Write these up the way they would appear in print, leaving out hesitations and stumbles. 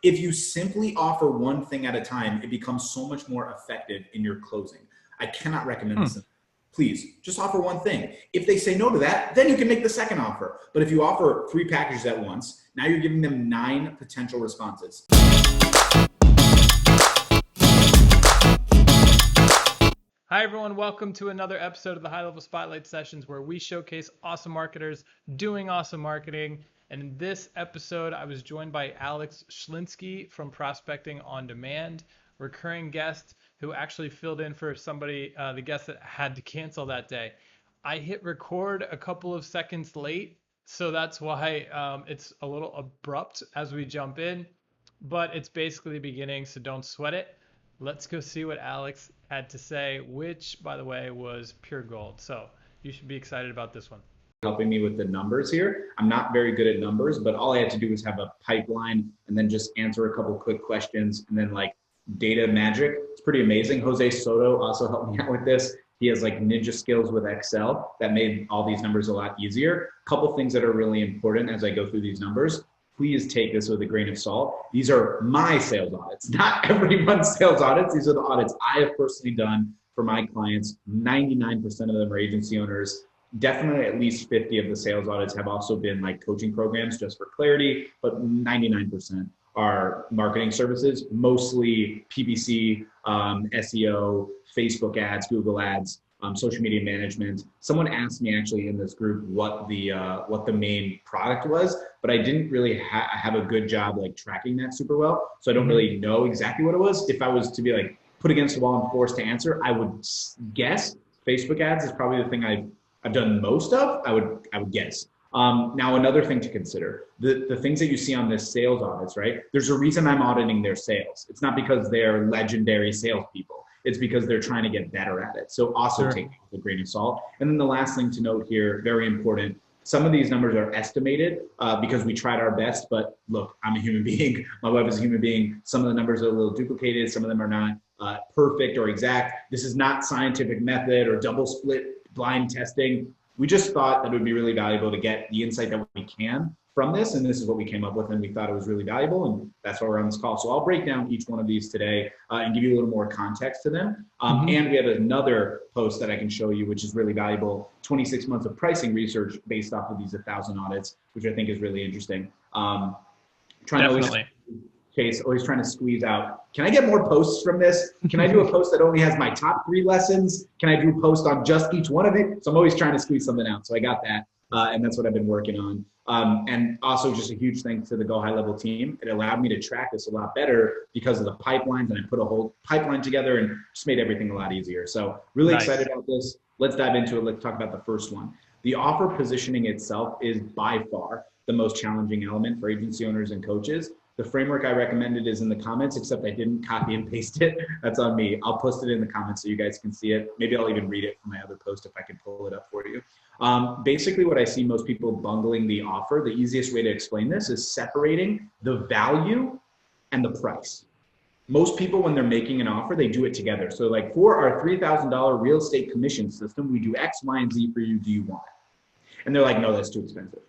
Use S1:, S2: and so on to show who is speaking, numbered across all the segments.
S1: If you simply offer one thing at a time, it becomes so much more effective in your closing. I cannot recommend this. Please just offer one thing. If they say no to that, then you can make the second offer. But if you offer 3 packages at once, now you're giving them 9 potential responses.
S2: Hi everyone, welcome to another episode of the High Level Spotlight Sessions where we showcase awesome marketers doing awesome marketing. And in this episode, I was joined by Alex Schlinsky from Prospecting on Demand, recurring guest who actually filled in for somebody, the guest that had to cancel that day. I hit record a couple of seconds late, so that's why it's a little abrupt as we jump in, but it's basically the beginning, so don't sweat it. Let's go see what Alex had to say, which, by the way, was pure gold. So you should be excited about this one.
S1: Helping me with the numbers here. I'm not very good at numbers, but all I had to do was have a pipeline and then just answer a couple quick questions and then like data magic. It's pretty amazing. Jose Soto also helped me out with this. He has like ninja skills with Excel that made all these numbers a lot easier. A couple things that are really important as I go through these numbers. Please take this with a grain of salt. These are my sales audits, not everyone's sales audits. These are the audits I have personally done for my clients. 99% of them are agency owners. Definitely at least 50 of the sales audits have also been like coaching programs, just for clarity, but 99% are marketing services, mostly PPC, SEO, Facebook ads, Google ads, social media management. Someone asked me actually in this group what the main product was, but I didn't really have a good job like tracking that super well. So I don't really know exactly what it was. If I was to be like put against the wall and forced to answer, I would guess Facebook ads is probably the thing I've done most of. I would guess. Now another thing to consider, the things that you see on this sales audits, right? There's a reason I'm auditing their sales. It's not because they're legendary salespeople. It's because they're trying to get better at it. So also take it with a grain of salt. And then the last thing to note here, very important, some of these numbers are estimated because we tried our best, but look, I'm a human being. My wife is a human being. Some of the numbers are a little duplicated. Some of them are not perfect or exact. This is not scientific method or double split blind testing. We just thought that it would be really valuable to get the insight that we can from this, and this is what we came up with, and we thought it was really valuable, and that's why we're on this call. So I'll break down each one of these today and give you a little more context to them. And we have another post that I can show you, which is really valuable, 26 months of pricing research based off of these 1,000 audits, which I think is really interesting.
S2: Definitely.
S1: Chase, always trying to squeeze out, can I get more posts from this? Can I do a post that only has my top 3 lessons? Can I do a post on just each one of it? So I'm always trying to squeeze something out. So I got that. And that's what I've been working on. And also just a huge thanks to the Go High Level team. It allowed me to track this a lot better because of the pipelines, and I put a whole pipeline together and just made everything a lot easier. So really excited about this. Let's dive into it. Let's talk about the first one. The offer positioning itself is by far the most challenging element for agency owners and coaches. The framework I recommended is in the comments, except I didn't copy and paste it. That's on me. I'll post it in the comments so you guys can see it. Maybe I'll even read it from my other post if I can pull it up for you. Basically, what I see most people bungling the offer, the easiest way to explain this is separating the value and the price. Most people, when they're making an offer, they do it together. So like for our $3,000 real estate commission system, we do X, Y, and Z for you. Do you want it? And they're like, no, that's too expensive.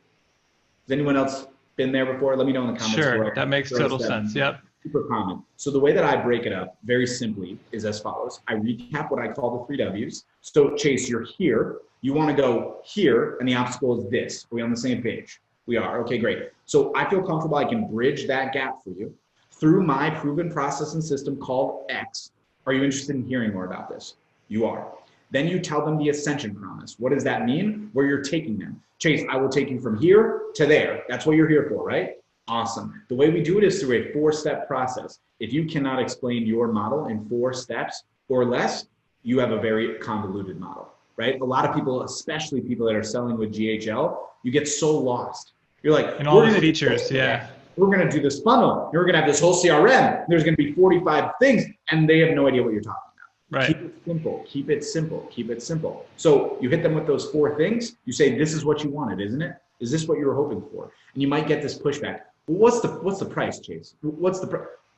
S1: Does anyone else been there before? Let me know in the comments.
S2: Sure, that makes total sense. Yep.
S1: Super common. So the way that I break it up very simply is as follows. I recap what I call the 3 W's. So Chase, you're here. You want to go here, and the obstacle is this. Are we on the same page? We are. Okay, great. So I feel comfortable I can bridge that gap for you through my proven process and system called X. Are you interested in hearing more about this? You are. Then you tell them the ascension promise. What does that mean? Where you're taking them. Chase, I will take you from here to there. That's what you're here for, right? Awesome. The way we do it is through a 4-step process. If you cannot explain your model in 4 steps or less, you have a very convoluted model, right? A lot of people, especially people that are selling with GHL, you get so lost. You're like,
S2: and all the features, yeah.
S1: We're going to do this funnel. You're going to have this whole CRM. There's going to be 45 things, and they have no idea what you're talking about.
S2: Right.
S1: Keep it simple, keep it simple, keep it simple. So you hit them with those 4 things. You say, this is what you wanted, isn't it? Is this what you were hoping for? And you might get this pushback. Well, what's the price, Chase?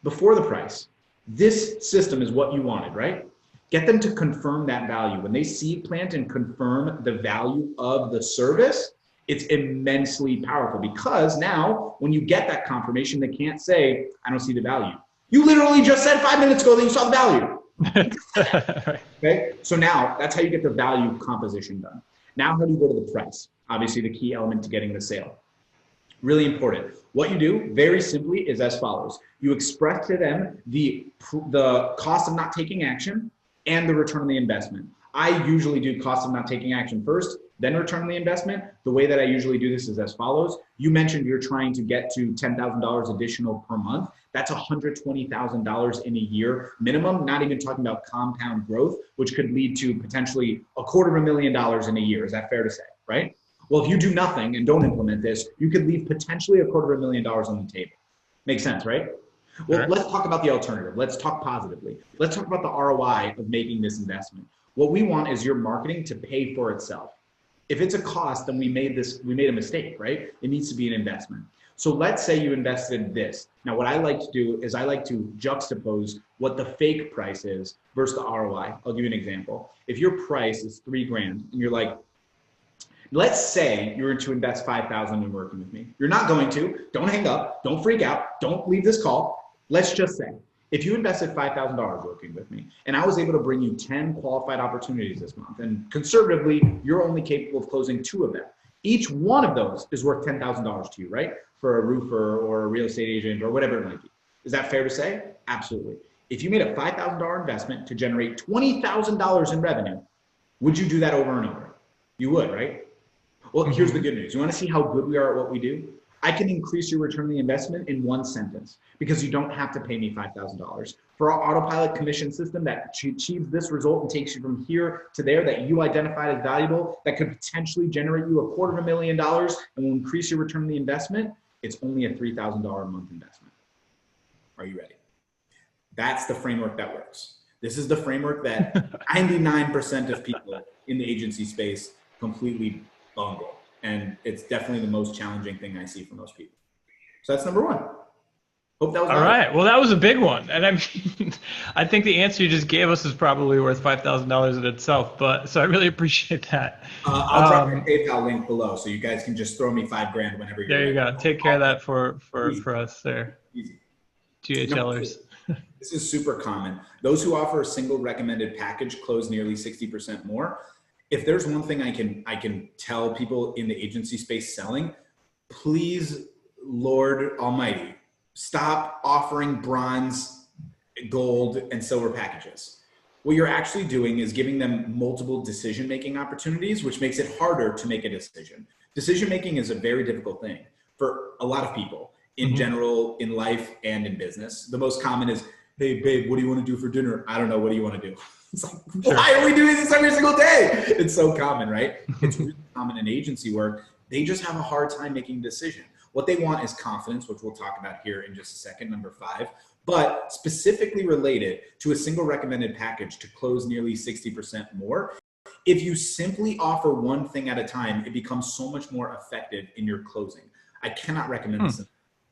S1: Before the price, this system is what you wanted, right? Get them to confirm that value. When they seed plant and confirm the value of the service, It's immensely powerful because now when you get that confirmation, they can't say, I don't see the value. You literally just said 5 minutes ago that you saw the value. Okay, so now that's how you get the value composition done. Now how do you go to the price? Obviously the key element to getting the sale. Really important. What you do very simply is as follows. You express to them the cost of not taking action and the return on the investment. I usually do cost of not taking action first, then return on the investment. The way that I usually do this is as follows. You mentioned you're trying to get to $10,000 additional per month. That's $120,000 in a year minimum, not even talking about compound growth, which could lead to potentially $250,000 in a year. Is that fair to say, right? Well, if you do nothing and don't implement this, you could leave potentially $250,000 on the table. Makes sense, right? Well,
S2: Sure.
S1: Let's talk about the alternative. Let's talk positively. Let's talk about the ROI of making this investment. What we want is your marketing to pay for itself. If it's a cost, then we made a mistake, right? It needs to be an investment. So let's say you invested this. Now, what I like to do is I like to juxtapose what the fake price is versus the ROI. I'll give you an example. If your price is $3,000 and you're like, let's say you're to invest $5,000 in working with me. You're not going to. Don't hang up. Don't freak out. Don't leave this call. Let's just say if you invested $5,000 working with me and I was able to bring you 10 qualified opportunities this month, and conservatively, you're only capable of closing 2 of them. Each one of those is worth $10,000 to you, right? For a roofer or a real estate agent or whatever it might be. Is that fair to say? Absolutely. If you made a $5,000 investment to generate $20,000 in revenue, would you do that over and over? You would, right? Well, here's the good news. You want to see how good we are at what we do? I can increase your return on the investment in 1 sentence because you don't have to pay me $5,000. For our autopilot commission system that achieves this result and takes you from here to there that you identified as valuable, that could potentially generate you $250,000 and will increase your return on the investment, it's only a $3,000 a month investment. Are you ready? That's the framework that works. This is the framework that 99% of people in the agency space completely bungle. And it's definitely the most challenging thing I see for most people. So that's number 1. Hope that was
S2: All right. Well, that was a big one. And I mean, I think the answer you just gave us is probably worth $5,000 in itself. But so I really appreciate that.
S1: I'll drop my PayPal link below so you guys can just throw me $5,000 whenever you're
S2: There you
S1: ready.
S2: go. Take care of that for us there.
S1: Easy.
S2: GHLers.
S1: This is super common. Those who offer a single recommended package close nearly 60% more. If there's one thing I can tell people in the agency space selling, please, Lord Almighty, stop offering bronze, gold, and silver packages. What you're actually doing is giving them multiple decision-making opportunities, which makes it harder to make a decision. Decision-making is a very difficult thing for a lot of people in general, in life and in business. The most common is, hey, babe, what do you want to do for dinner? I don't know. What do you want to do? It's like, why are we doing this every single day? It's so common, right? It's really common in agency work. They just have a hard time making a decision. What they want is confidence, which we'll talk about here in just a second, number 5, but specifically related to a single recommended package to close nearly 60% more. If you simply offer one thing at a time, it becomes so much more effective in your closing. I cannot recommend this.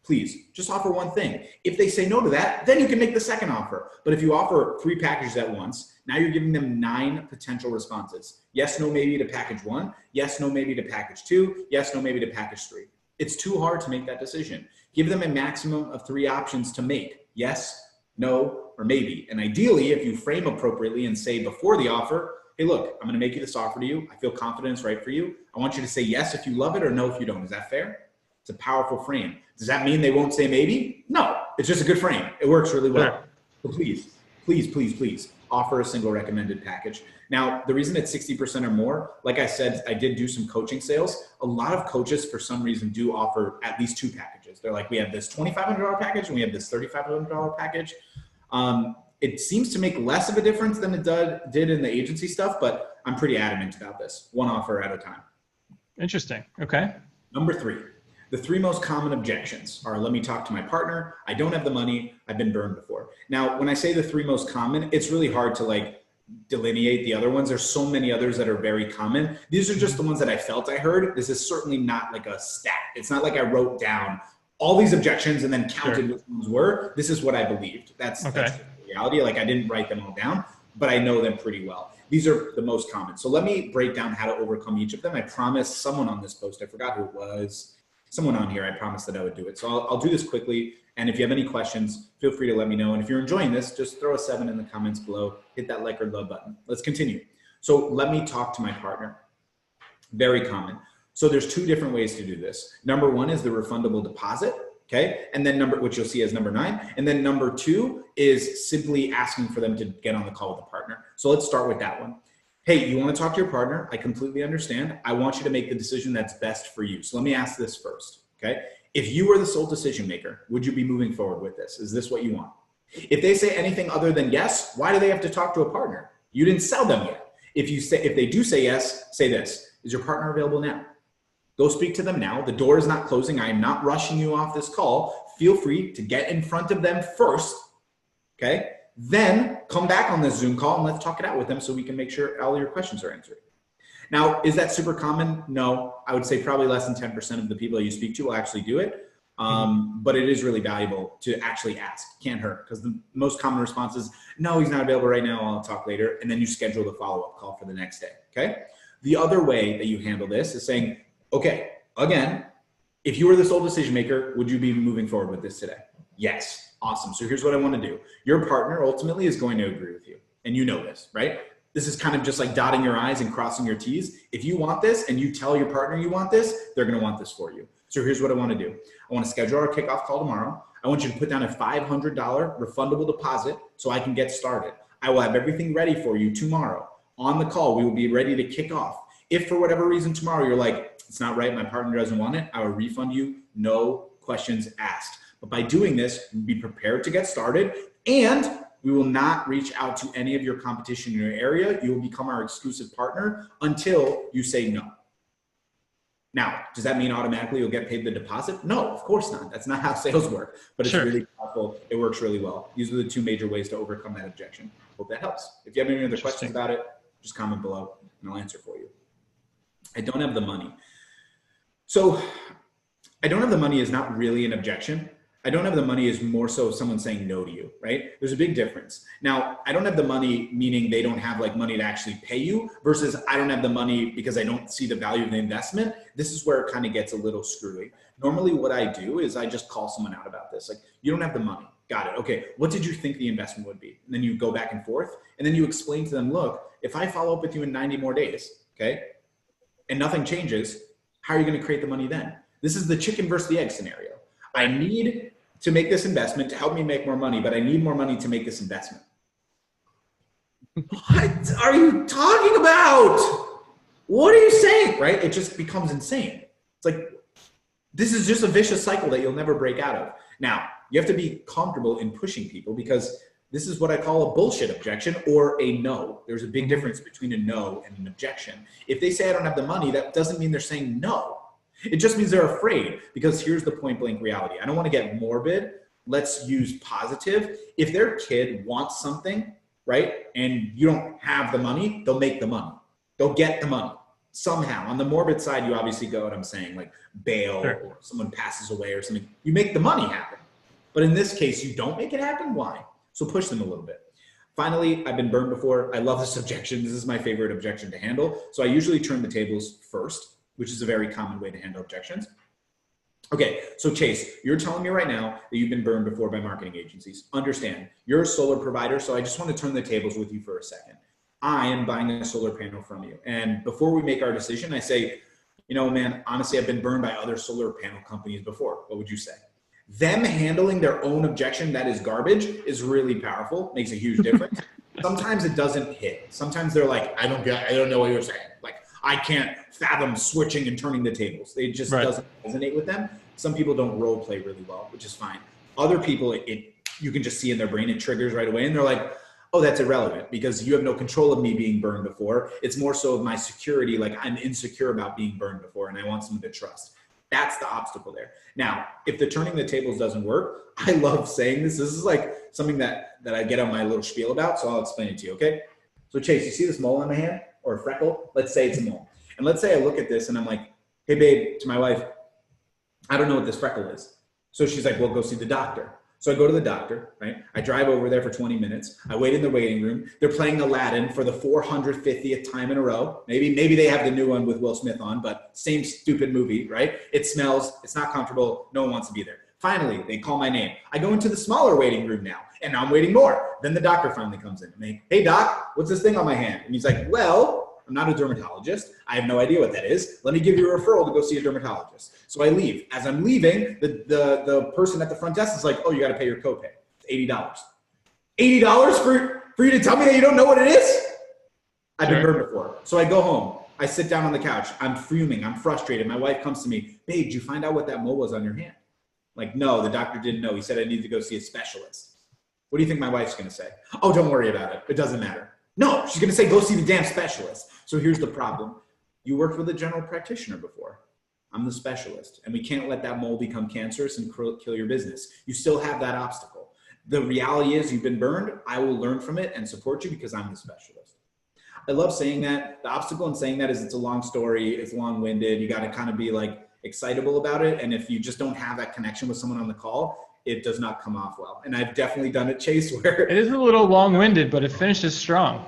S1: Please just offer one thing. If they say no to that, then you can make the second offer. But if you offer 3 packages at once, now you're giving them 9 potential responses. Yes, no, maybe to package 1. Yes, no, maybe to package 2. Yes, no, maybe to package 3. It's too hard to make that decision. Give them a maximum of 3 options to make. Yes, no, or maybe. And ideally, if you frame appropriately and say before the offer, hey, look, I'm going to make you this offer to you. I feel confident it's right for you. I want you to say yes if you love it or no if you don't. Is that fair? It's a powerful frame. Does that mean they won't say maybe? No, it's just a good frame. It works really well.
S2: Sure.
S1: So please, please, please, please offer a single recommended package. Now, the reason it's 60% or more, like I said, I did do some coaching sales. A lot of coaches, for some reason, do offer at least 2 packages. They're like, we have this $2,500 package and we have this $3,500 package. It seems to make less of a difference than it did in the agency stuff, but I'm pretty adamant about this. 1 offer at a time.
S2: Interesting. Okay.
S1: Number 3. The 3 most common objections are, let me talk to my partner. I don't have the money. I've been burned before. Now, when I say the 3 most common, it's really hard to like delineate the other ones. There's so many others that are very common. These are just the ones that I felt I heard. This is certainly not like a stat. It's not like I wrote down all these objections and then counted which ones were. This is what I believed. That's the reality. Like I didn't write them all down, but I know them pretty well. These are the most common. So let me break down how to overcome each of them. I promised someone on this post, I forgot who it was, someone on here, I promised that I would do it. So I'll do this quickly. And if you have any questions, feel free to let me know. And if you're enjoying this, just throw a 7 in the comments below, hit that like or love button. Let's continue. So let me talk to my partner. Very common. So there's 2 different ways to do this. Number 1 is the refundable deposit. Okay. And then which you'll see as number 9. And then number 2 is simply asking for them to get on the call with a partner. So let's start with that one. Hey, you want to talk to your partner? I completely understand. I want you to make the decision that's best for you. So let me ask this first. Okay. If you were the sole decision maker, would you be moving forward with this? Is this what you want? If they say anything other than yes, why do they have to talk to a partner? You didn't sell them yet. If they do say yes, say this: is your partner available now? Go speak to them now. The door is not closing. I am not rushing you off this call. Feel free to get in front of them first. Okay. Then come back on this Zoom call and let's talk it out with them so we can make sure all your questions are answered. Now, is that super common? No, I would say probably less than 10% of the people you speak to will actually do it. But it is really valuable to actually ask. Can't hurt, because the most common response is, no, he's not available right now. I'll talk later. And then you schedule the follow-up call for the next day. Okay. The other way that you handle this is saying, okay, again, if you were the sole decision maker, would you be moving forward with this today? Yes. Awesome. So here's what I want to do. Your partner ultimately is going to agree with you. And you know this, right? This is kind of just like dotting your I's and crossing your T's. If you want this and you tell your partner you want this, they're going to want this for you. So here's what I want to do. I want to schedule our kickoff call tomorrow. I want you to put down a $500 refundable deposit so I can get started. I will have everything ready for you tomorrow. On the call, we will be ready to kick off. If for whatever reason tomorrow you're like, it's not right, my partner doesn't want it, I will refund you, no questions asked. But by doing this, be prepared to get started, and we will not reach out to any of your competition in your area. You will become our exclusive partner until you say no. Now, does that mean automatically you'll get paid the deposit? No, of course not. That's not how sales work, but it's really powerful. It works really well. These are the 2 major ways to overcome that objection. Hope that helps. If you have any other questions about it, just comment below and I'll answer for you. I don't have the money. So I don't have the money is not really an objection. I don't have the money is more so someone saying no to you, right? There's a big difference. Now, I don't have the money, meaning they don't have like money to actually pay you, versus I don't have the money because I don't see the value of the investment. This is where it kind of gets a little screwy. Normally what I do is I just call someone out about this. Like, you don't have the money. Got it. Okay. What did you think the investment would be? And then you go back and forth, and then you explain to them, look, if I follow up with you in 90 more days, okay, and nothing changes, how are you going to create the money then? This is the chicken versus the egg scenario. I need to make this investment to help me make more money, but I need more money to make this investment. What are you talking about? What are you saying? Right? It just becomes insane. It's like, this is just a vicious cycle that you'll never break out of. Now, you have to be comfortable in pushing people, because this is what I call a bullshit objection or a no. There's a big difference between a no and an objection. If they say I don't have the money, that doesn't mean they're saying no. It just means they're afraid, because here's the point blank reality. I don't want to get morbid. Let's use positive. If their kid wants something, right, and you don't have the money, they'll make the money. They'll get the money somehow. On the morbid side, you obviously go what I'm saying, like bail, or someone passes away or something. You make the money happen. But in this case, you don't make it happen. Why? So push them a little bit. Finally, I've been burned before. I love this objection. This is my favorite objection to handle. So I usually turn the tables first, which is a very common way to handle objections. Okay, so Chase, you're telling me right now that you've been burned before by marketing agencies. Understand, you're a solar provider, so I just want to turn the tables with you for a second. I am buying a solar panel from you. And before we make our decision, I say, you know, man, honestly, I've been burned by other solar panel companies before. What would you say? Them handling their own objection that is garbage is really powerful, makes a huge difference. Sometimes it doesn't hit. Sometimes they're like, I don't know what you're saying. Like, I can't fathom switching and turning the tables. It just doesn't resonate with them. Some people don't role play really well, which is fine. Other people, you can just see in their brain, it triggers right away. And they're like, oh, that's irrelevant because you have no control of me being burned before. It's more so of my security. Like, I'm insecure about being burned before and I want someone to trust. That's the obstacle there. Now, if the turning the tables doesn't work, I love saying this. This is like something that I get on my little spiel about. So I'll explain it to you. Okay. So Chase, you see this mole on my hand or a freckle? Let's say it's a mole. And let's say I look at this and I'm like, hey babe, to my wife, I don't know what this freckle is. So she's like, well, go see the doctor. So I go to the doctor, right? I drive over there for 20 minutes. I wait in the waiting room. They're playing Aladdin for the 450th time in a row. Maybe they have the new one with Will Smith on, but same stupid movie, right? It smells, it's not comfortable. No one wants to be there. Finally, they call my name. I go into the smaller waiting room now, and I'm waiting more. Then the doctor finally comes in. And hey, doc, what's this thing on my hand? And he's like, well, I'm not a dermatologist. I have no idea what that is. Let me give you a referral to go see a dermatologist. So I leave. As I'm leaving, the person at the front desk is like, oh, you got to pay your copay. It's $80. $80 for you to tell me that you don't know what it is? I've been burned before. So I go home. I sit down on the couch. I'm fuming. I'm frustrated. My wife comes to me, babe, did you find out what that mole was on your hand? Like, no, the doctor didn't know. He said I needed to go see a specialist. What do you think my wife's going to say? Oh, don't worry about it. It doesn't matter. No, she's going to say, go see the damn specialist. So here's the problem. You worked with a general practitioner before. I'm the specialist, and we can't let that mole become cancerous and kill your business. You still have that obstacle. The reality is you've been burned. I will learn from it and support you because I'm the specialist. I love saying that. The obstacle in saying that is it's a long story. It's long-winded. You got to kind of be like excitable about it. And if you just don't have that connection with someone on the call, it does not come off well. And I've definitely done it, Chase, where
S2: it is a little long-winded, but it finishes strong.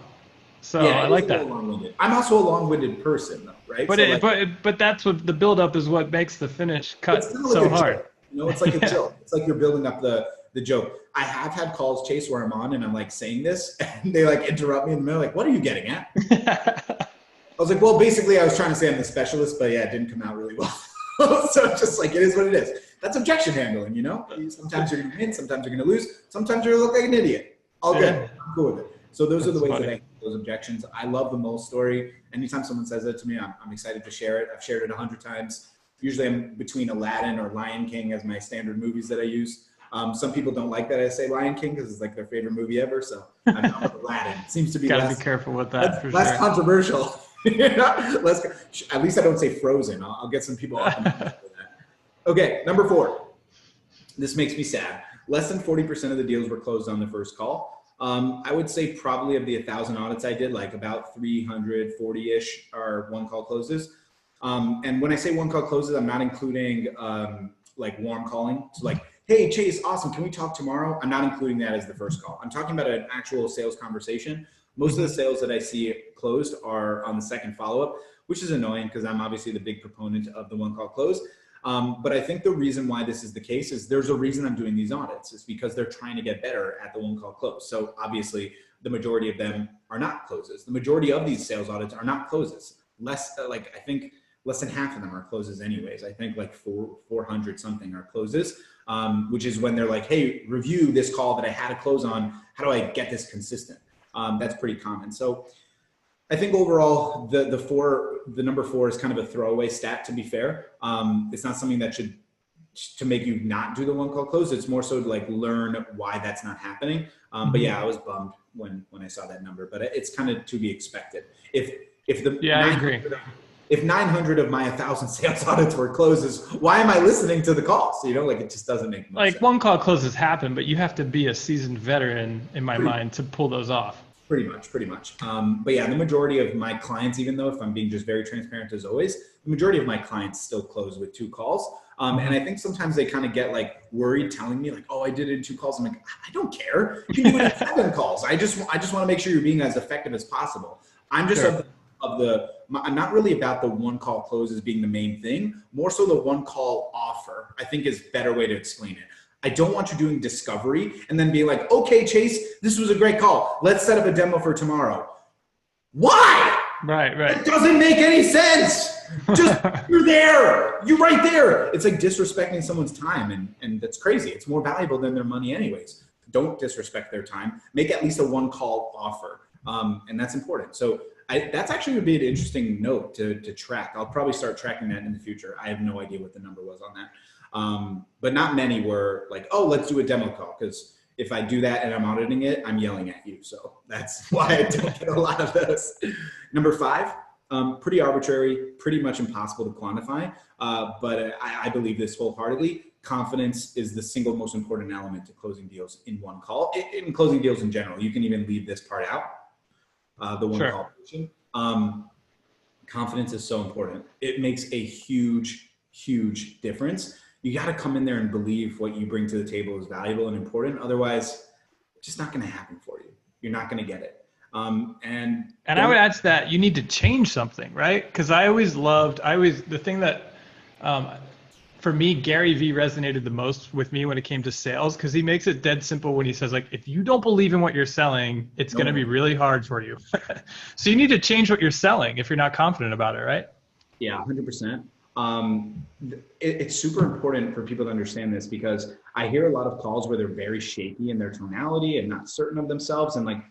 S2: So yeah, I like that.
S1: I'm also a long-winded person, though, right?
S2: But
S1: so
S2: but that's what the build-up is. What makes the finish cut so hard.
S1: Joke. You know, it's like a joke. It's like you're building up the joke. I have had calls, Chase, where I'm on and I'm like saying this, and they like interrupt me, and they're like, "What are you getting at?" I was like, "Well, basically, I was trying to say I'm the specialist, but yeah, it didn't come out really well." So it's just like it is what it is. That's objection handling, you know. Sometimes you're gonna win, sometimes you're gonna lose, sometimes you're gonna look like an idiot. All good. I'm cool with it. So those are the ways that I handle those objections. I love the mole story. Anytime someone says that to me, I'm excited to share it. I've shared it 100 times. Usually I'm between Aladdin or Lion King as my standard movies that I use. Some people don't like that I say Lion King because it's like their favorite movie ever. So I'm not with Aladdin. It seems to be
S2: gotta be careful with that.
S1: Less controversial. At least I don't say Frozen. I'll get some people off for that. Okay, number 4. This makes me sad. Less than 40% of the deals were closed on the first call. I would say probably of the 1,000 audits I did, like about 340-ish are one-call closes. And when I say one-call closes, I'm not including like warm calling. So like, hey, Chase, awesome. Can we talk tomorrow? I'm not including that as the first call. I'm talking about an actual sales conversation. Most of the sales that I see closed are on the second follow-up, which is annoying because I'm obviously the big proponent of the one-call close. But I think the reason why this is the case is there's a reason I'm doing these audits. It's because they're trying to get better at the one-call close. So obviously, the majority of them are not closes. The majority of these sales audits are not closes. I think less than half of them are closes anyways. I think like 400 something are closes, which is when they're like, hey, review this call that I had to close on. How do I get this consistent? That's pretty common. So I think overall, the number 4 is kind of a throwaway stat, to be fair. It's not something that should to make you not do the one-call close. It's more so to like learn why that's not happening. But yeah, I was bummed when I saw that number, but it's kind of to be expected.
S2: I agree.
S1: If 900 of my 1,000 sales audits were closes, why am I listening to the calls? You know, like it just doesn't make much sense.
S2: Like one-call closes happen, but you have to be a seasoned veteran in my mind to pull those off.
S1: Pretty much. But yeah, the majority of my clients, even though if I'm being just very transparent as always, the majority of my clients still close with 2 calls. And I think sometimes they kind of get like worried telling me like, oh, I did it in 2 calls. I'm like, I don't care. You can do it in 7 calls. I just want to make sure you're being as effective as possible. I'm just I'm not really about the one-call closes being the main thing, more so the one-call offer, I think is a better way to explain it. I don't want you doing discovery and then being like, okay, Chase, this was a great call. Let's set up a demo for tomorrow. Why?
S2: Right.
S1: It doesn't make any sense. Just, you're there. You're right there. It's like disrespecting someone's time, and that's crazy. It's more valuable than their money anyways. Don't disrespect their time. Make at least a one-call offer, and that's important. So that's actually would be an interesting note to track. I'll probably start tracking that in the future. I have no idea what the number was on that. But not many were like, oh, let's do a demo call. Because if I do that and I'm auditing it, I'm yelling at you. So that's why I don't get a lot of those. Number 5, pretty arbitrary, pretty much impossible to quantify. But I believe this wholeheartedly. Confidence is the single most important element to closing deals in one call. In closing deals in general, you can even leave this part out, the one call portion. Confidence is so important. It makes a huge difference. you got to come in there and believe what you bring to the table is valuable and important. Otherwise, it's just not going to happen for you. You're not going to get it. And
S2: I would add to that, you need to change something, right? Because the thing that, for me, Gary Vee resonated the most with me when it came to sales, because he makes it dead simple when he says, like, if you don't believe in what you're selling, it's going to be really hard for you. So you need to change what you're selling if you're not confident about it, right?
S1: Yeah, 100%. It's super important for people to understand this, because I hear a lot of calls where they're very shaky in their tonality and not certain of themselves. And like,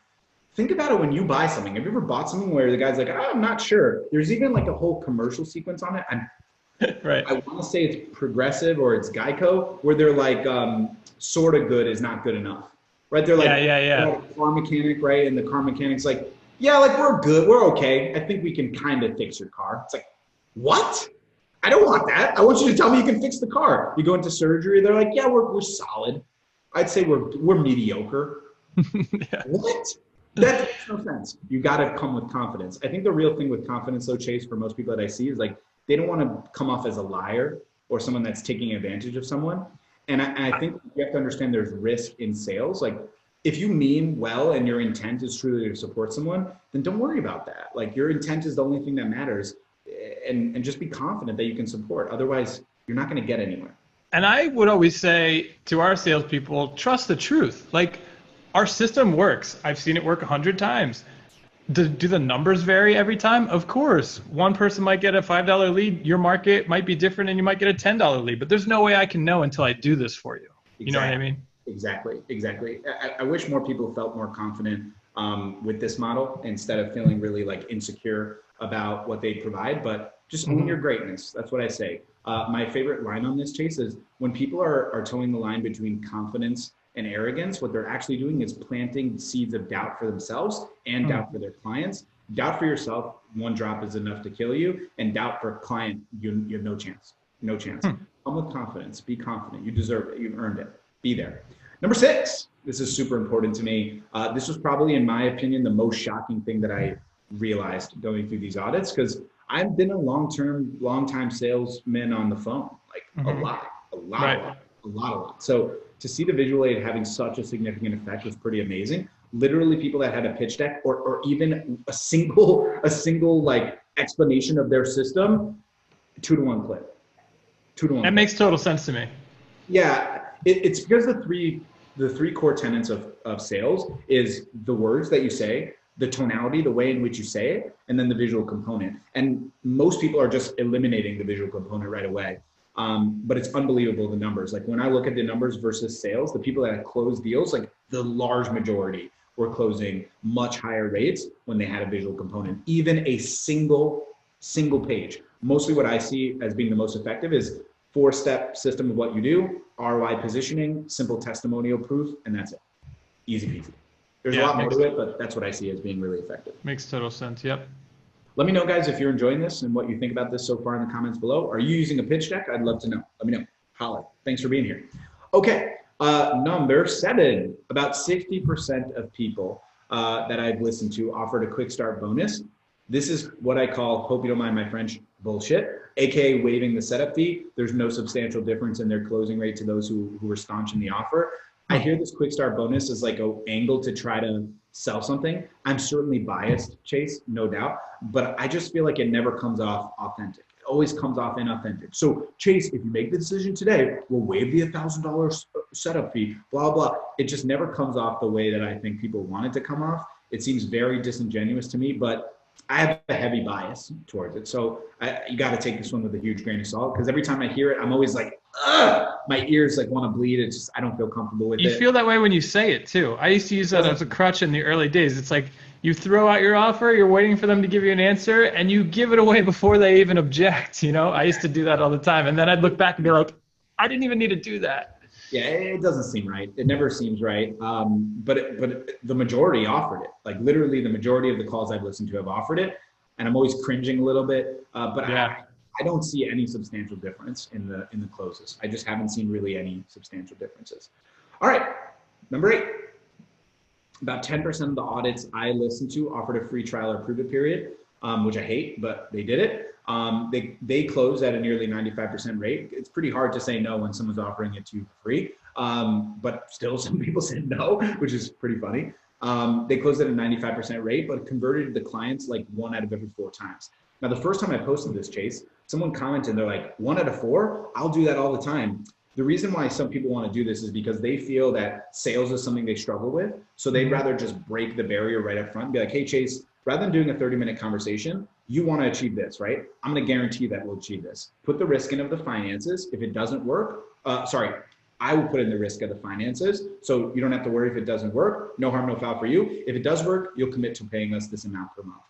S1: think about it when you buy something. Have you ever bought something where the guy's like, oh, I'm not sure? There's even like a whole commercial sequence on it.
S2: Right.
S1: I want to say it's Progressive or it's Geico, where they're like, sort of good is not good enough, right? They're like,
S2: yeah.
S1: A car mechanic, right? And the car mechanic's like, yeah, like we're good, we're okay. I think we can kind of fix your car. It's like, what? I don't want that. I want you to tell me you can fix the car. You go into surgery, they're like, yeah, we're solid. I'd say we're mediocre.
S2: Yeah.
S1: What? That makes no sense. You got to come with confidence. I think the real thing with confidence, though, Chase, for most people that I see is like, they don't want to come off as a liar or someone that's taking advantage of someone. And I think you have to understand there's risk in sales. Like, if you mean well and your intent is truly to support someone, then don't worry about that. Like, your intent is the only thing that matters. And just be confident that you can support. Otherwise, you're not going to get anywhere.
S2: And I would always say to our salespeople, trust the truth. Like, our system works. I've seen it work 100 times. Do the numbers vary every time? Of course. One person might get a $5 lead. Your market might be different and you might get a $10 lead. But there's no way I can know until I do this for you.
S1: Exactly.
S2: You know what I mean?
S1: Exactly. I wish more people felt more confident with this model instead of feeling really like insecure about what they provide, but just own your greatness. That's what I say. My favorite line on this, Chase, is when people are towing the line between confidence and arrogance, what they're actually doing is planting seeds of doubt for themselves and doubt for their clients. Doubt for yourself, one drop is enough to kill you, and doubt for a client, you have no chance. Come with confidence. Be confident. You deserve it. You've earned it. Be there. Number 6, this is super important to me. This was probably, in my opinion, the most shocking thing that I realized going through these audits, because I've been a long-time salesman on the phone, like a lot. So to see the visual aid having such a significant effect was pretty amazing. Literally, people that had a pitch deck or even a single like explanation of their system, 2-to-1 clip. 2-to-1.
S2: That makes total sense to me.
S1: Yeah, it's because the three core tenets of sales is the words that you say, the tonality, the way in which you say it, and then the visual component. And most people are just eliminating the visual component right away. But it's unbelievable, the numbers. Like, when I look at the numbers versus sales, the people that have closed deals, like the large majority were closing much higher rates when they had a visual component, even a single page. Mostly what I see as being the most effective is 4-step system of what you do, ROI positioning, simple testimonial proof, and that's it. Easy peasy. There's a lot more to it, but that's what I see as being really effective.
S2: Makes total sense. Yep.
S1: Let me know, guys, if you're enjoying this and what you think about this so far in the comments below. Are you using a pitch deck? I'd love to know. Let me know. Holla. Thanks for being here. Okay. Number 7, about 60% of people that I've listened to offered a quick start bonus. This is what I call, hope you don't mind my French, bullshit, aka waiving the setup fee. There's no substantial difference in their closing rate to those who were staunch in the offer. I hear this quick start bonus as like an angle to try to sell something. I'm certainly biased, Chase, no doubt, but I just feel like it never comes off authentic. It always comes off inauthentic. So, Chase, if you make the decision today, we'll waive the $1,000 setup fee, blah, blah. It just never comes off the way that I think people want it to come off. It seems very disingenuous to me, but I have a heavy bias towards it. So you got to take this one with a huge grain of salt, because every time I hear it, I'm always like, ugh, my ears like want to bleed. It's just, I don't feel comfortable with it.
S2: You feel that way when you say it too. I used to use that as a crutch in the early days. It's like you throw out your offer, you're waiting for them to give you an answer, and you give it away before they even object. You know, I used to do that all the time. And then I'd look back and be like, I didn't even need to do that.
S1: Yeah, it doesn't seem right. It never seems right. But the majority offered it. Like, literally the majority of the calls I've listened to have offered it. And I'm always cringing a little bit. But yeah. I don't see any substantial difference in the closes. I just haven't seen really any substantial differences. All right, number 8. About 10% of the audits I listened to offered a free trial or prove it period, which I hate, but they did it. They close at a nearly 95% rate. It's pretty hard to say no when someone's offering it to you for free. But still some people said no, which is pretty funny. They closed at a 95% rate, but converted the clients like 1 out of every 4 times. Now, the first time I posted this, Chase, someone commented, they're like, 1 out of 4? I'll do that all the time. The reason why some people want to do this is because they feel that sales is something they struggle with. So they'd rather just break the barrier right up front and be like, hey, Chase, rather than doing a 30-minute conversation, you want to achieve this, right? I'm going to guarantee that we'll achieve this. Put the risk in of the finances. If it doesn't work, I will put in the risk of the finances. So you don't have to worry if it doesn't work. No harm, no foul for you. If it does work, you'll commit to paying us this amount per month.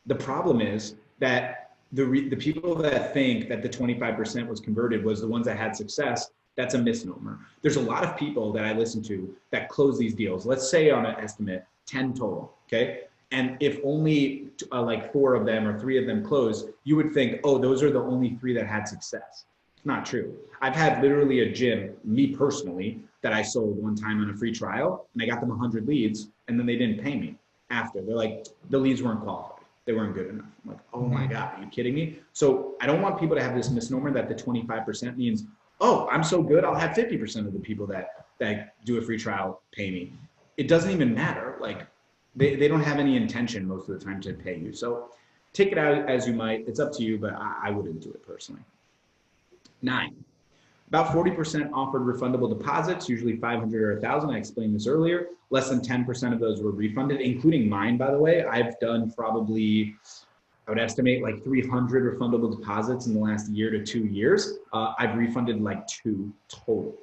S1: The problem is that the people that think that the 25% was converted was the ones that had success. That's a misnomer. There's a lot of people that I listen to that close these deals. Let's say on an estimate, 10 total, okay? And if only like 4 of them or 3 of them close, you would think, oh, those are the only 3 that had success. It's not true. I've had literally a gym, me personally, that I sold one time on a free trial, and I got them 100 leads, and then they didn't pay me after. They're like, the leads weren't qualified. They weren't good enough. I'm like, oh my God, are you kidding me? So I don't want people to have this misnomer that the 25% means, oh, I'm so good, I'll have 50% of the people that do a free trial pay me. It doesn't even matter. Like they don't have any intention most of the time to pay you. So take it out as you might. It's up to you, but I wouldn't do it personally. 9. About 40% offered refundable deposits, usually 500 or 1,000. I explained this earlier. Less than 10% of those were refunded, including mine, by the way. I've done probably, I would estimate like 300 refundable deposits in the last year to 2 years. I've refunded like 2 total.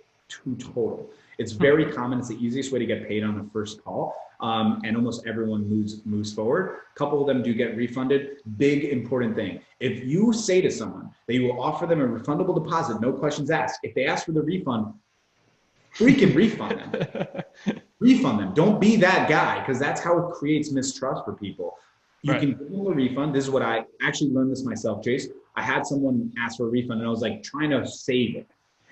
S1: It's very common. It's the easiest way to get paid on the first call. And almost everyone moves forward. A couple of them do get refunded. Big important thing. If you say to someone that you will offer them a refundable deposit, no questions asked, if they ask for the refund, freaking refund them. Refund them. Don't be that guy, because that's how it creates mistrust for people. You can give them a refund. This is what I actually learned this myself, Chase. I had someone ask for a refund and I was like trying to save it.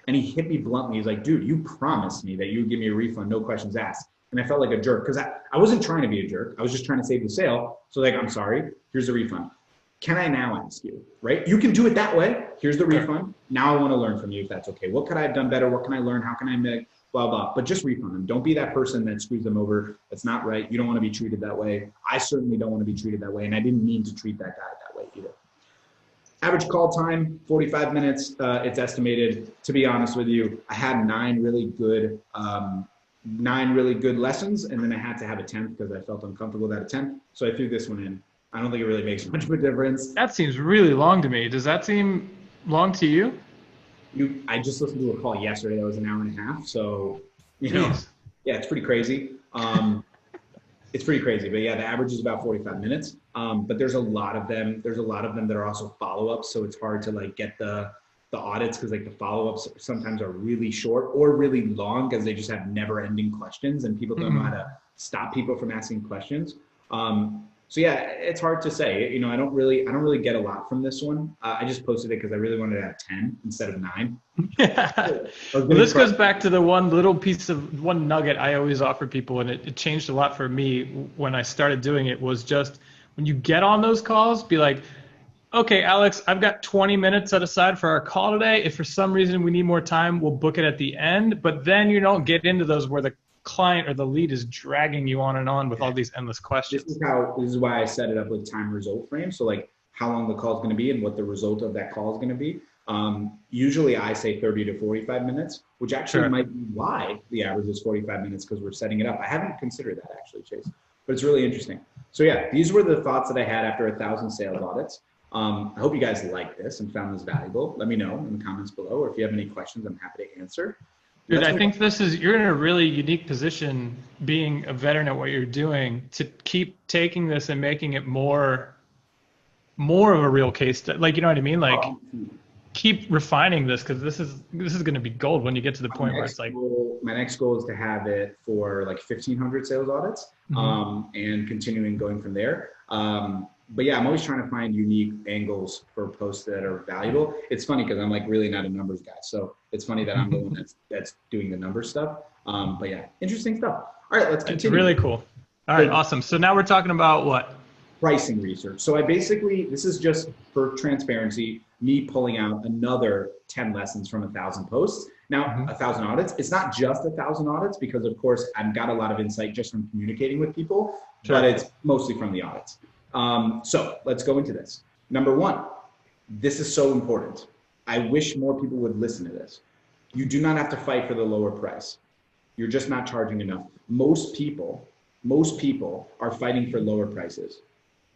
S1: And he hit me bluntly. He's like, dude, you promised me that you would give me a refund, no questions asked. And I felt like a jerk because I wasn't trying to be a jerk. I was just trying to save the sale. So like, I'm sorry, here's the refund. Can I now ask you, right? You can do it that way. Here's the refund. Now I want to learn from you if that's okay. What could I have done better? What can I learn? How can I make blah, blah, but just refund them. Don't be that person that screws them over. That's not right. You don't want to be treated that way. I certainly don't want to be treated that way. And I didn't mean to treat that guy that way either. Average call time, 45 minutes. It's estimated. To be honest with you, I had 9 really good lessons, and then I had to have a 10th because I felt uncomfortable with that 10th. So I threw this one in. I don't think it really makes much of a difference.
S2: That seems really long to me. Does that seem long to you?
S1: I just listened to a call yesterday that was an hour and a half. So, yeah, it's pretty crazy. It's pretty crazy, but yeah, the average is about 45 minutes. But there's a lot of them. There's a lot of them that are also follow-ups. So it's hard to like get the audits because like the follow-ups sometimes are really short or really long because they just have never-ending questions and people don't know how to stop people from asking questions. So yeah, it's hard to say. I don't really get a lot from this one. I just posted it because I really wanted to have 10 instead of 9.
S2: Well, this goes back to the one nugget I always offer people, and it changed a lot for me when I started doing it, was just when you get on those calls, be like, okay, Alex, I've got 20 minutes set aside for our call today. If for some reason we need more time, we'll book it at the end. But then you don't get into those where the client or the lead is dragging you on and on with all these endless questions.
S1: This is why I set it up with time result frame. So like how long the call is going to be and what the result of that call is going to be. Usually I say 30 to 45 minutes, which actually might be why the average is 45 minutes because we're setting it up. I haven't considered that actually, Chase, but it's really interesting. So yeah, these were the thoughts that I had after 1,000 sales audits. I hope you guys liked this and found this valuable. Let me know in the comments below, or if you have any questions, I'm happy to answer.
S2: Dude, I think you're in a really unique position being a veteran at what you're doing to keep taking this and making it more of a real case. Like, you know what I mean? Like, keep refining this because this is going to be gold when you get to the point where it's like.
S1: My next goal is to have it for like 1,500 sales audits and continuing going from there. But yeah, I'm always trying to find unique angles for posts that are valuable. It's funny because I'm like really not a numbers guy. So it's funny that I'm the one that's doing the numbers stuff. But yeah, interesting stuff. All right, let's continue.
S2: It's really cool. All right, awesome. So now we're talking about what?
S1: Pricing research. So this is just for transparency, me pulling out another 10 lessons from 1,000 posts. Now, 1,000 audits, it's not just 1,000 audits because of course I've got a lot of insight just from communicating with people, but it's mostly from the audits. So let's go into this. Number one, this is so important. I wish more people would listen to this. You do not have to fight for the lower price. You're just not charging enough. Most people are fighting for lower prices.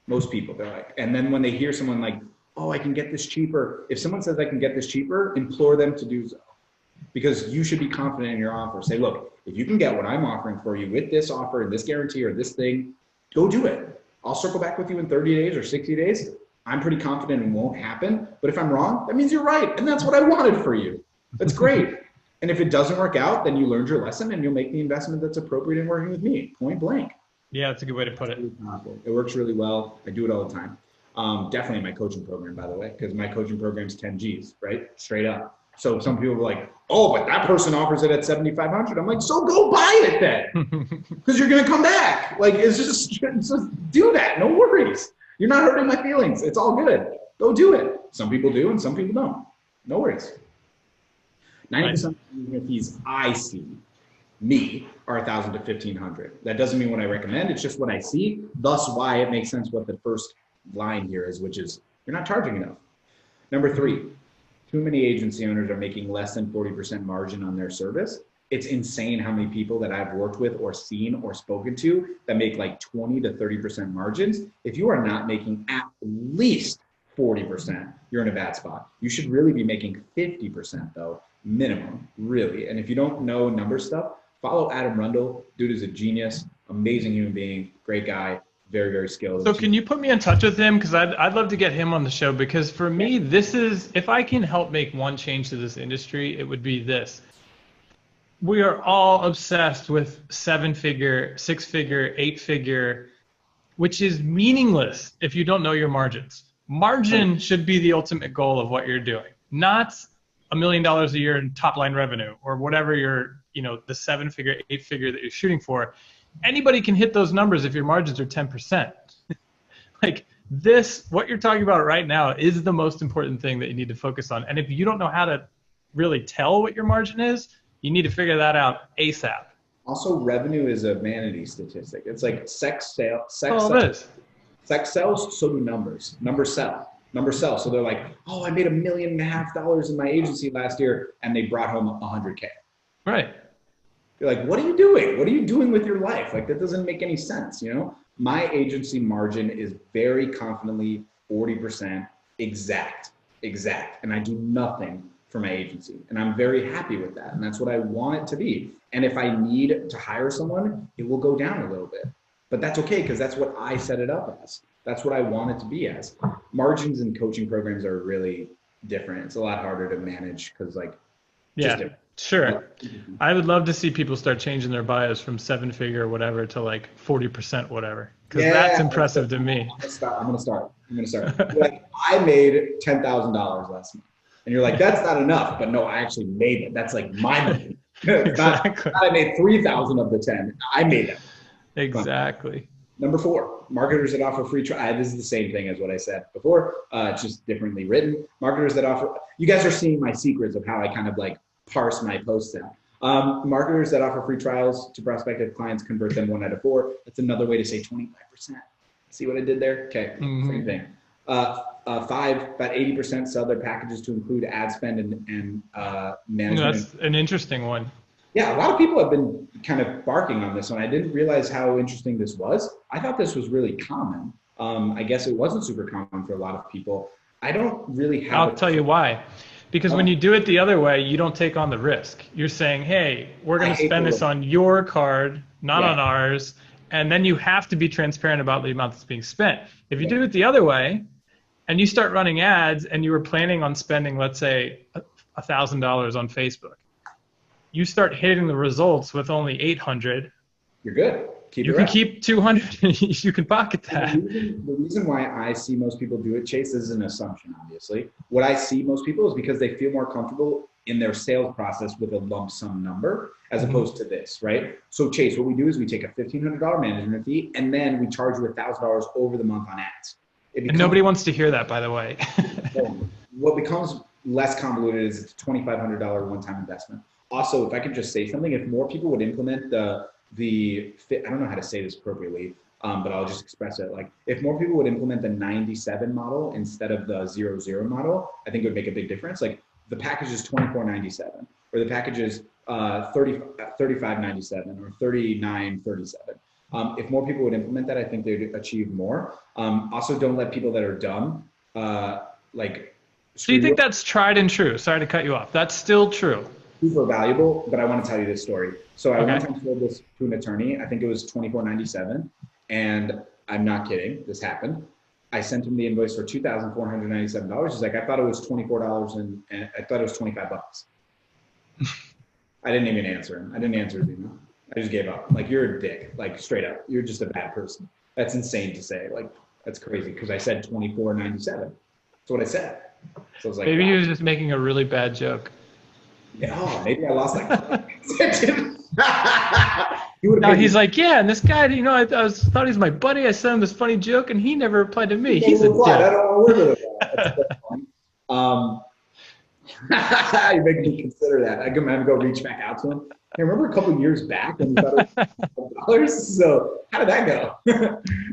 S1: Most people, they're like, and then when they hear someone like, oh, I can get this cheaper. If someone says I can get this cheaper, implore them to do so. Because you should be confident in your offer. Say, look, if you can get what I'm offering for you with this offer and this guarantee or this thing, go do it. I'll circle back with you in 30 days or 60 days. I'm pretty confident it won't happen. But if I'm wrong, that means you're right. And that's what I wanted for you. That's great. And if it doesn't work out, then you learned your lesson and you'll make the investment that's appropriate in working with me, point blank.
S2: Yeah, that's a good way to put it.
S1: It works really well. I do it all the time. Definitely in my coaching program, by the way, because my coaching program's 10 G's, right? Straight up. So some people are like, oh, but that person offers it at 7,500. I'm like, so go buy it then, because you're going to come back. Like, it's just do that. No worries. You're not hurting my feelings. It's all good. Go do it. Some people do and some people don't. No worries. 90% of the fees I see are 1,000 to 1,500. That doesn't mean what I recommend. It's just what I see. Thus why it makes sense what the first line here is, which is you're not charging enough. Number three, too many agency owners are making less than 40% margin on their service. It's insane how many people that I've worked with or seen or spoken to that make like 20 to 30% margins. If you are not making at least 40%, you're in a bad spot. You should really be making 50% though, minimum, really. And if you don't know number stuff, follow Adam Rundle. Dude is a genius, amazing human being, great guy, very, very skilled.
S2: So can you put me in touch with him? Because I'd love to get him on the show, because for me, this is, if I can help make one change to this industry, it would be this. We are all obsessed with 7-figure, 6-figure, 8-figure, which is meaningless if you don't know your margins. Margin should be the ultimate goal of what you're doing, not $1 million a year in top line revenue or whatever your, the 7-figure, 8-figure that you're shooting for. Anybody can hit those numbers if your margins are 10%. Like this, what you're talking about right now is the most important thing that you need to focus on. And if you don't know how to really tell what your margin is, you need to figure that out ASAP.
S1: Also, revenue is a vanity statistic. It's like sex sells, so do numbers. Numbers sell. So they're like, oh, I made $1.5 million in my agency last year, and they brought home 100K.
S2: Right.
S1: You're like, what are you doing? What are you doing with your life? Like, that doesn't make any sense, My agency margin is very confidently 40% exact. And I do nothing for my agency. And I'm very happy with that. And that's what I want it to be. And if I need to hire someone, it will go down a little bit. But that's okay, because that's what I set it up as. That's what I want it to be as. Margins in coaching programs are really different. It's a lot harder to manage because
S2: yeah, sure. I would love to see people start changing their bios from 7-figure or whatever to like 40% whatever, because that's impressive to me.
S1: I'm gonna start. Like, I made $10,000 last month, and you're like, that's not enough. But no, I actually made it. That's like my money.
S2: Exactly.
S1: I made 3,000 of the 10. I made it.
S2: Exactly.
S1: Number 4, marketers that offer free trial. This is the same thing as what I said before. It's just differently written. Marketers that offer, you guys are seeing my secrets of how I kind of like parse my posts out. Marketers that offer free trials to prospective clients convert them 1 out of 4. That's another way to say 25%. See what I did there? Okay, Same thing. 5, about 80% sell their packages to include ad spend and management.
S2: That's an interesting one.
S1: Yeah, a lot of people have been kind of barking on this one. I didn't realize how interesting this was. I thought this was really common. I guess it wasn't super common for a lot of people. I don't really have.
S2: I'll tell you why. Because when you do it the other way, you don't take on the risk. You're saying, hey, we're going to spend this on your card, not on ours. And then you have to be transparent about the amount that's being spent. If you do it the other way and you start running ads and you were planning on spending, let's say, $1,000 on Facebook, you start hitting the results with only 800.
S1: You're good.
S2: You can keep 200. You can pocket that.
S1: The reason why I see most people do it, Chase, is an assumption, obviously. What I see most people is because they feel more comfortable in their sales process with a lump sum number as opposed to this, right? So Chase, what we do is we take a $1,500 management fee and then we charge you $1,000 over the month on ads.
S2: And nobody wants to hear that, by the way.
S1: What becomes less convoluted is it's a $2,500 one-time investment. Also, if I could just say something, if more people would implement I don't know how to say this appropriately, but I'll just express it. Like, if more people would implement the 97 model instead of the 00 model, I think it would make a big difference. Like, the package is $24.97, or the package is $35.97, or $39.37. If more people would implement that, I think they'd achieve more. Also, don't let people that are dumb,
S2: So you think that's tried and true? Sorry to cut you off. That's still true.
S1: Super valuable, but I want to tell you this story. So I one time sold this to an attorney. I think it was $24.97, and I'm not kidding. This happened. I sent him the invoice for $2,497. He's like, I thought it was $24 and I thought it was $25. I didn't even answer him. I didn't answer his email. I just gave up. Like, you're a dick. Like, straight up. You're just a bad person. That's insane to say. Like, that's crazy because I said $24.97. That's what I said. So I was like,
S2: maybe he was just making a really bad joke.
S1: Yeah, oh, maybe I lost like.
S2: He's like, yeah, and this guy, you know, I thought he was my buddy. I sent him this funny joke, and he never replied to me. He's a dick.
S1: I don't want to work with him. You're making me consider that. I'm gonna go reach back out to him. I remember a couple of years back when we thought it was $5. So how did that go?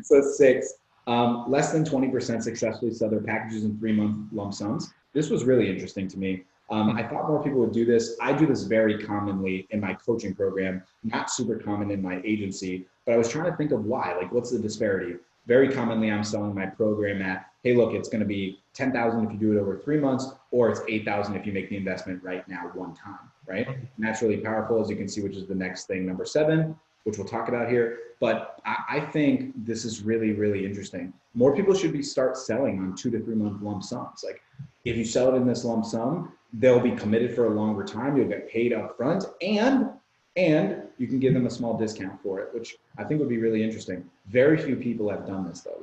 S1: So 6. Less than 20% successfully sell their packages in 3-month lump sums. This was really interesting to me. I thought more people would do this. I do this very commonly in my coaching program, not super common in my agency, but I was trying to think of why, like, what's the disparity? Very commonly, I'm selling my program at, hey, look, it's going to be $10,000 if you do it over 3 months, or it's $8,000 if you make the investment right now, one time, right? And that's really powerful, as you can see, which is the next thing, number 7, which we'll talk about here. But I think this is really, really interesting. More people should start selling on 2 to 3 month lump sums. Like, if you sell it in this lump sum, they'll be committed for a longer time. You'll get paid up front, and you can give them a small discount for it, which I think would be really interesting. Very few people have done this though.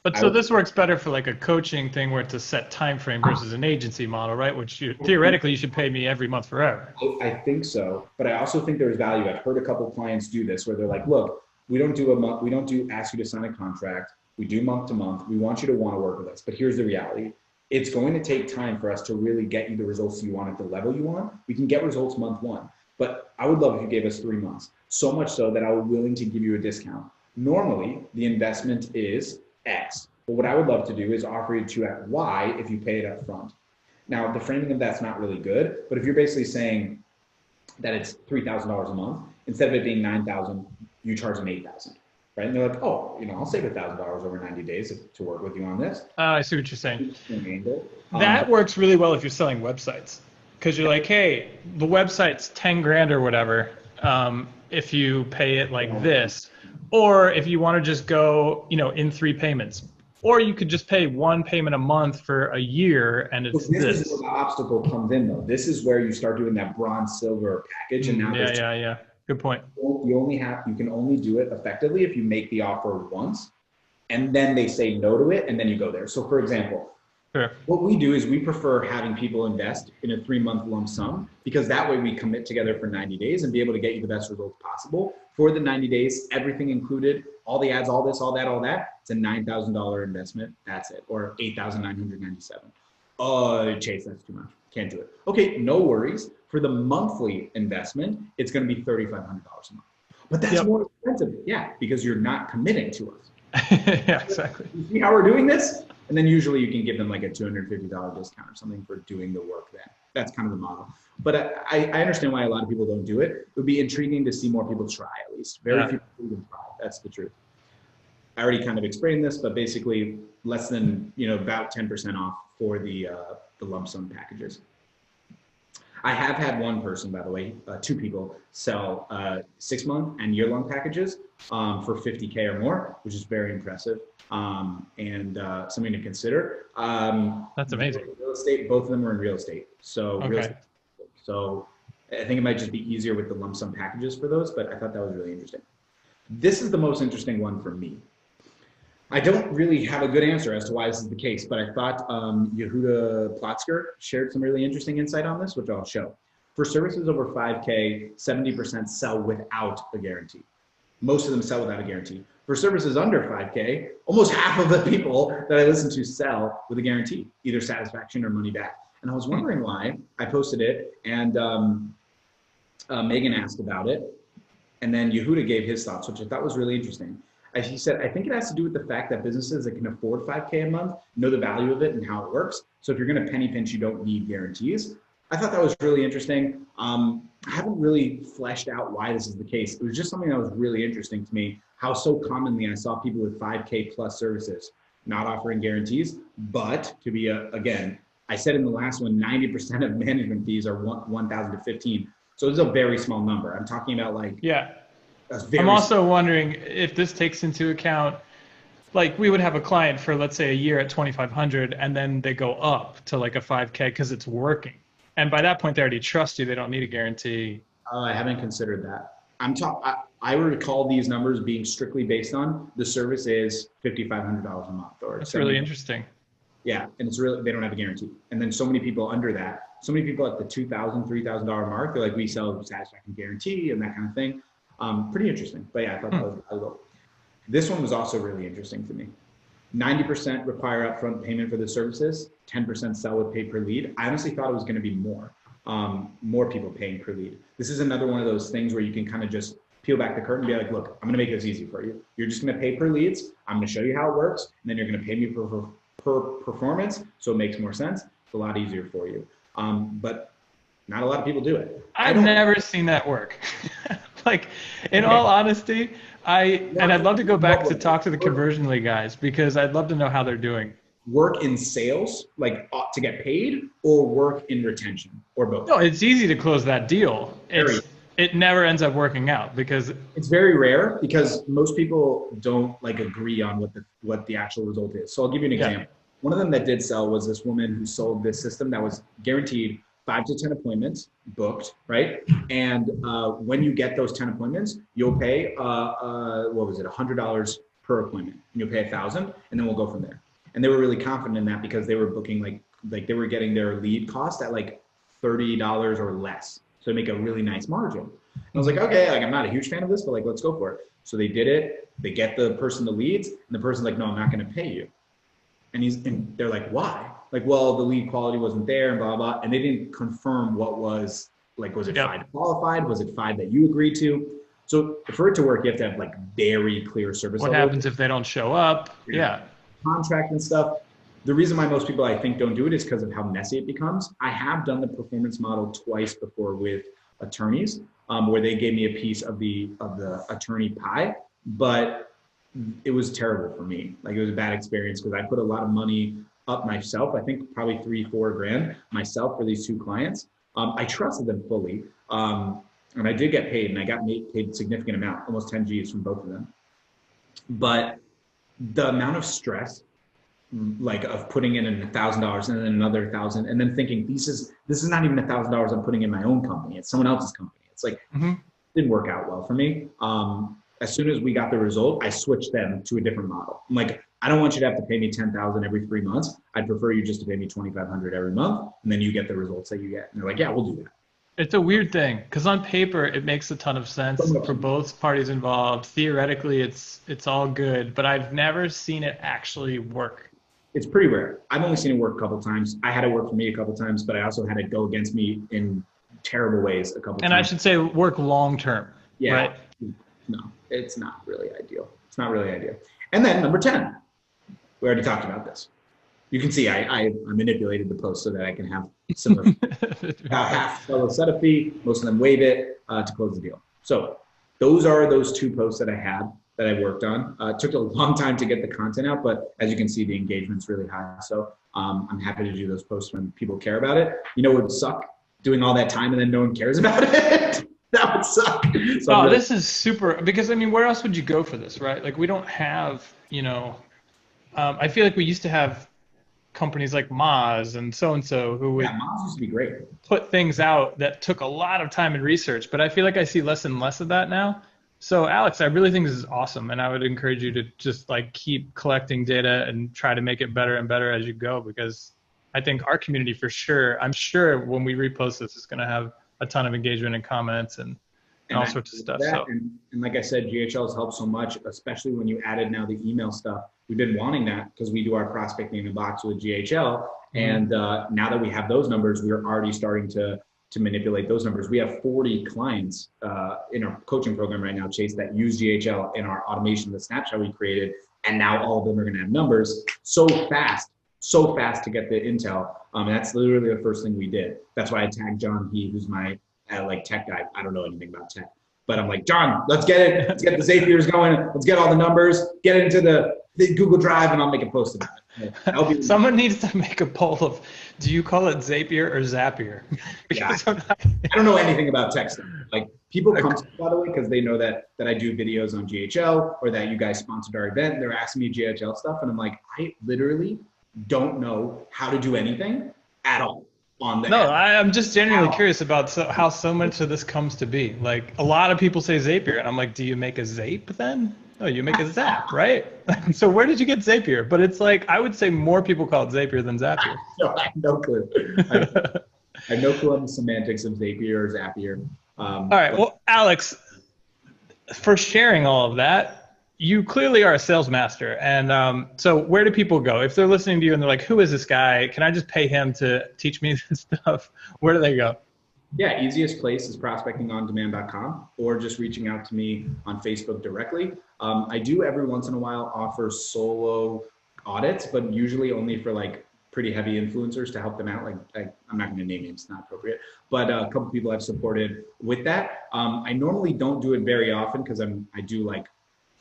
S2: But so this works better for like a coaching thing where it's a set time frame versus an agency model, right? Which theoretically you should pay me every month forever.
S1: I think so, but I also think there's value. I've heard a couple of clients do this where they're like, look, we don't ask you to sign a contract. We do month to month. We want you to want to work with us, but here's the reality. It's going to take time for us to really get you the results you want at the level you want. We can get results month 1, but I would love if you gave us 3 months. So much so that I was willing to give you a discount. Normally, the investment is X, but what I would love to do is offer you to at Y if you pay it up front. Now, the framing of that's not really good, but if you're basically saying that it's $3,000 a month, instead of it being $9,000, you charge them $8,000. Right? And they're like, oh, I'll save $1,000 over 90 days to work with you on this.
S2: I see what you're saying. That works really well if you're selling websites, because you're like, hey, the website's 10 grand or whatever. If you pay it like this, or if you want to just go, in 3 payments, or you could just pay 1 payment a month for a year, and it's this.
S1: This is where the obstacle comes in, though. This is where you start doing that bronze, silver package, and now
S2: yeah. Good point.
S1: You can only do it effectively if you make the offer once, and then they say no to it, and then you go there. So for example, what we do is we prefer having people invest in a 3-month lump sum, because that way we commit together for 90 days and be able to get you the best results possible. For the 90 days, everything included, all the ads, all this, all that, it's a $9,000 investment. That's it, or $8,997. Chase, that's too much. Can't do it. Okay, no worries. For the monthly investment, it's going to be $3,500 a month. But that's more expensive. Yeah, because you're not committing to us.
S2: Yeah, exactly.
S1: You see how we're doing this? And then usually you can give them like a $250 discount or something for doing the work then. That's kind of the model. But I understand why a lot of people don't do it. It would be intriguing to see more people try, at least. Very few people even try. That's the truth. I already kind of explained this, but basically less than, about 10% off for the lump sum packages. I have had one person, by the way, 2 people sell 6-month and year-long packages for $50K or more, which is very impressive and something to consider.
S2: That's amazing.
S1: Real estate, both of them are in real estate. So, so I think it might just be easier with the lump sum packages for those, but I thought that was really interesting. This is the most interesting one for me. I don't really have a good answer as to why this is the case, but I thought Yehuda Plotzker shared some really interesting insight on this, which I'll show. For services over 5K, 70% sell without a guarantee. Most of them sell without a guarantee. For services under 5K, almost half of the people that I listen to sell with a guarantee, either satisfaction or money back. And I was wondering why. I posted it, and Megan asked about it, and then Yehuda gave his thoughts, which I thought was really interesting. He said, I think it has to do with the fact that businesses that can afford 5K a month know the value of it and how it works. So if you're going to penny pinch, you don't need guarantees. I thought that was really interesting. I haven't really fleshed out why this is the case. It was just something that was really interesting to me, how so commonly I saw people with 5K plus services not offering guarantees. But to be, again, I said in the last one, 90% of management fees are 1,000 to 15. So it's a very small number. I'm talking about like,
S2: yeah. I'm also wondering if this takes into account, like we would have a client for, let's say, a year at 2,500, and then they go up to like a 5K because it's working. And by that point, they already trust you. They don't need a guarantee.
S1: I haven't considered that. I recall these numbers being strictly based on the service is $5,500 a month. Or
S2: that's really interesting.
S1: Yeah, and it's really, they don't have a guarantee. And then so many people under that, so many people at the $2,000, $3,000 mark, they're like, we sell satisfaction guarantee and that kind of thing. Pretty interesting, but yeah, I thought that was valuable. This one was also really interesting to me. 90% require upfront payment for the services, 10% sell with pay per lead. I honestly thought it was going to be more people paying per lead. This is another one of those things where you can kind of just peel back the curtain and be like, look, I'm going to make this easy for you. You're just going to pay per leads. I'm going to show you how it works. And then you're going to pay me per performance. So it makes more sense. It's a lot easier for you. But not a lot of people do it.
S2: I've never seen that work. Like, in all honesty, and I'd love to go back to talk to the conversion lead guys, because I'd love to know how they're doing.
S1: Work in sales, like to get paid, or work in retention, or both?
S2: No, it's easy to close that deal. It never ends up working out because
S1: it's very rare, because most people don't like agree on what the actual result is. So I'll give you an example. Yeah. One of them that did sell was this woman who sold this system that was guaranteed 5 to 10 appointments booked, right? And when you get those 10 appointments, you'll pay, what was it, $100 per appointment. And you'll pay $1,000, and then we'll go from there. And they were really confident in that because they were booking like they were getting their lead cost at like $30 or less. So they make a really nice margin. And I was like, okay, like I'm not a huge fan of this, but like, let's go for it. So they did it. They get the person the leads, and the person's like, no, I'm not going to pay you. And they're like, why? Like, well, the lead quality wasn't there and blah, blah. And they didn't confirm what was, like, was it 5 qualified? Was it 5 that you agreed to? So for it to work, you have to have like very clear service.
S2: What happens if they don't show up? Yeah.
S1: Contract and stuff. The reason why most people I think don't do it is because of how messy it becomes. I have done the performance model twice before with attorneys, where they gave me a piece of the attorney pie, but it was terrible for me. Like, it was a bad experience because I put a lot of money up myself. I think probably $3-4 grand myself for these 2 clients. I trusted them fully, and I did get paid, and I got paid a significant amount, almost 10 G's from both of them. But the amount of stress, like of putting in $1,000 and then another 1,000, and then thinking this is not even $1,000 I'm putting in my own company. It's someone else's company. It's like, didn't work out well for me. As soon as we got the result, I switched them to a different model. I'm like, I don't want you to have to pay me $10,000 every 3 months. I'd prefer you just to pay me $2,500 every month, and then you get the results that you get. And they're like, yeah, we'll do that.
S2: It's a weird thing, because on paper it makes a ton of sense for both parties involved. Theoretically, it's all good, but I've never seen it actually work.
S1: It's pretty rare. I've only seen it work a couple of times. I had it work for me a couple of times, but I also had it go against me in terrible ways a couple of times.
S2: And I should say work long term.
S1: Yeah.
S2: Right?
S1: No, it's not really ideal. It's not really ideal. And then number 10, we already talked about this. You can see I manipulated the post so that I can have similar half sell a set of fee, most of them waive it to close the deal. So those are those 2 posts that I had that I worked on. It took a long time to get the content out, but as you can see, the engagement's really high. So I'm happy to do those posts when people care about it. You know, it would suck doing all that time and then no one cares about it. That would suck. So
S2: this is super, because I mean, where else would you go for this, right? Like, we don't have, I feel like we used to have companies like Moz and so who would
S1: Moz used to be great.
S2: Put things out that took a lot of time and research, but I feel like I see less and less of that now. So Alex, I really think this is awesome, and I would encourage you to just like keep collecting data and try to make it better and better as you go, because I think our community for sure, I'm sure when we repost this, it's going to have a ton of engagement and comments and all sorts of stuff.
S1: That,
S2: So
S1: and like I said, GHL has helped so much, especially when you added now the email stuff. We've been wanting that because we do our prospecting in the box with GHL. And now that we have those numbers, we're already starting to manipulate those numbers. We have 40 clients in our coaching program right now, Chase, that use GHL in our automation, the snapshot we created. And now all of them are going to have numbers so fast to get the intel. That's literally the first thing we did. That's why I tagged John, who's my like tech guy. I don't know anything about tech, but I'm like, John, let's get it. Let's get the Zapiers going. Let's get all the numbers, get it into the Google Drive, and I'll make a post about it.
S2: Someone needs to make a poll of, do you call it Zapier or Zapier?
S1: Yeah. I don't know anything about tech stuff. Like people come to me, by the way, because they know that I do videos on GHL or that you guys sponsored our event. They're asking me GHL stuff. And I'm like, I literally don't know how to do anything at all on that.
S2: No, I'm just genuinely curious about how so much of this comes to be. Like a lot of people say Zapier, and I'm like, do you make a Zape then? No, you make a Zap, right? So where did you get Zapier? But it's like, I would say more people call it Zapier than Zapier.
S1: No, I have no clue. I have no clue on the semantics of Zapier or Zapier.
S2: All right, well, Alex, for sharing all of that, you clearly are a sales master. And so where do people go? If they're listening to you and they're like, who is this guy? Can I just pay him to teach me this stuff? Where do they go?
S1: Yeah, easiest place is prospectingondemand.com or just reaching out to me on Facebook directly. I do every once in a while offer solo audits, but usually only for like pretty heavy influencers to help them out. Like I'm not going to name names, it's not appropriate, but a couple people I've supported with that. I normally don't do it very often because I do like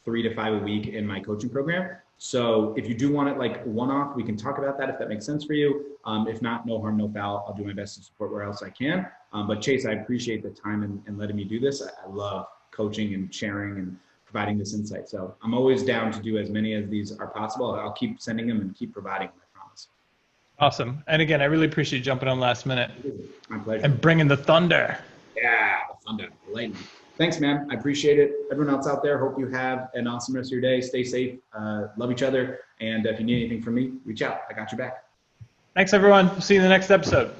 S1: 3 to 5 a week in my coaching program. So if you do want it like one-off, we can talk about that if that makes sense for you. If not, no harm, no foul. I'll do my best to support where else I can. But Chase, I appreciate the time and letting me do this. I love coaching and sharing and providing this insight. So I'm always down to do as many as these are possible. I'll keep sending them and keep providing them, I promise.
S2: Awesome. And again, I really appreciate you jumping on last minute.
S1: My pleasure.
S2: And bringing the thunder.
S1: Yeah, the thunder, the lightning. Thanks, man. I appreciate it. Everyone else out there, hope you have an awesome rest of your day. Stay safe, love each other. And if you need anything from me, reach out. I got your back.
S2: Thanks, everyone. See you in the next episode.